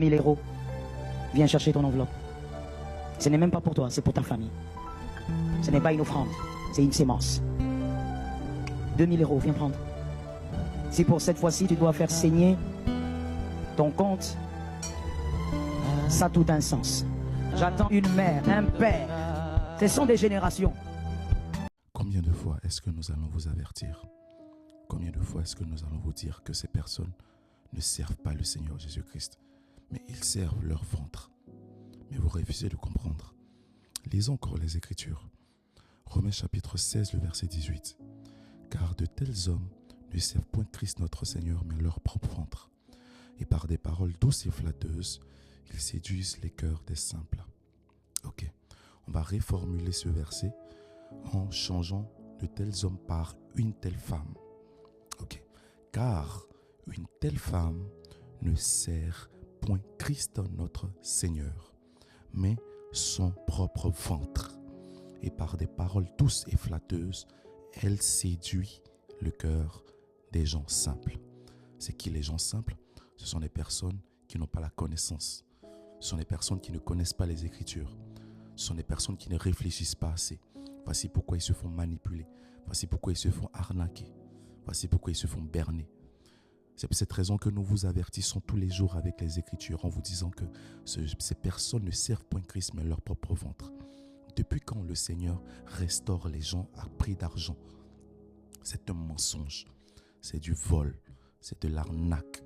1 000 €. Viens chercher ton enveloppe. Ce n'est même pas pour toi, c'est pour ta famille. Ce n'est pas une offrande, c'est une sémence. 2 000 €, viens prendre. Si pour cette fois-ci tu dois faire saigner ton compte, ça a tout un sens. J'attends une mère, un père. Ce sont des générations. Combien de fois est-ce que nous allons vous avertir? Combien de fois est-ce que nous allons vous dire que ces personnes ne servent pas le Seigneur Jésus-Christ, mais ils servent leur ventre? Mais vous refusez de comprendre. Lisons encore les Écritures. Romains chapitre 16, le verset 18. Car de tels hommes ne servent point Christ notre Seigneur, mais leur propre ventre. Et par des paroles douces et flatteuses, ils séduisent les cœurs des simples. Ok, on va reformuler ce verset en changeant de tels hommes par une telle femme. Ok, car une telle femme ne sert point Christ notre Seigneur, mais son propre ventre. Et par des paroles douces et flatteuses, elle séduit le cœur des gens simples. C'est qui les gens simples? Ce sont des personnes qui n'ont pas la connaissance. Ce sont des personnes qui ne connaissent pas les Écritures. Ce sont des personnes qui ne réfléchissent pas assez. Voici pourquoi ils se font manipuler. Voici pourquoi ils se font arnaquer. Voici pourquoi ils se font berner. C'est pour cette raison que nous vous avertissons tous les jours avec les Écritures en vous disant que ces personnes ne servent point Christ mais leur propre ventre. Depuis quand le Seigneur restaure les gens à prix d'argent? C'est un mensonge, c'est du vol, c'est de l'arnaque,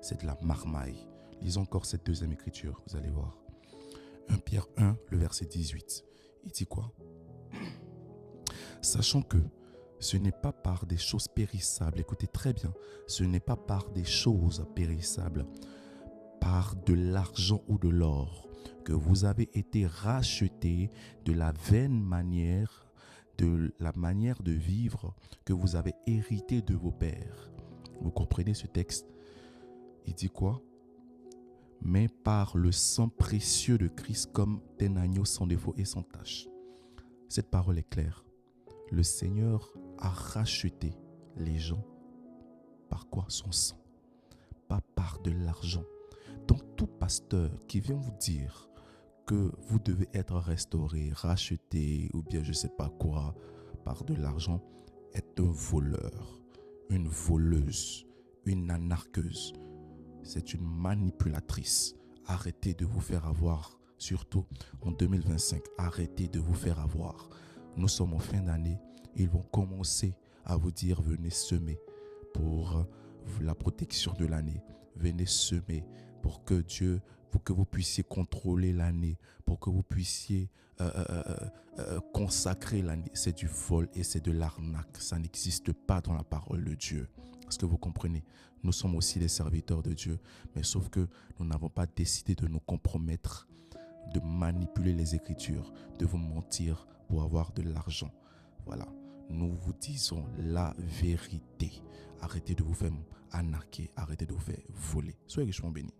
c'est de la marmaille. Lisons encore cette deuxième écriture, vous allez voir. 1 Pierre 1, le verset 18. Il dit quoi? Sachant que ce n'est pas par des choses périssables, écoutez très bien, ce n'est pas par des choses périssables, par de l'argent ou de l'or, que vous avez été rachetés de la vaine manière, de la manière de vivre que vous avez hérité de vos pères. Vous comprenez ce texte? Il dit quoi? Mais par le sang précieux de Christ comme d'un agneau sans défaut et sans tache. Cette parole est claire. Le Seigneur a racheté les gens par quoi? Son sang, pas par de l'argent. Donc tout pasteur qui vient vous dire que vous devez être restauré, racheté ou bien je ne sais pas quoi par de l'argent est un voleur, une voleuse, une anarqueuse. C'est une manipulatrice. Arrêtez de vous faire avoir, surtout en 2025. Arrêtez de vous faire avoir. Nous sommes en fin d'année. Ils vont commencer à vous dire venez semer pour la protection de l'année. Venez semer pour que Dieu, pour que vous puissiez contrôler l'année, pour que vous puissiez consacrer l'année. C'est du vol et c'est de l'arnaque. Ça n'existe pas dans la parole de Dieu. Est-ce que vous comprenez? Nous sommes aussi des serviteurs de Dieu, mais sauf que nous n'avons pas décidé de nous compromettre, de manipuler les Écritures, de vous mentir pour avoir de l'argent. Voilà, nous vous disons la vérité. Arrêtez de vous faire arnaquer, arrêtez de vous faire voler. Soyez richement bénis.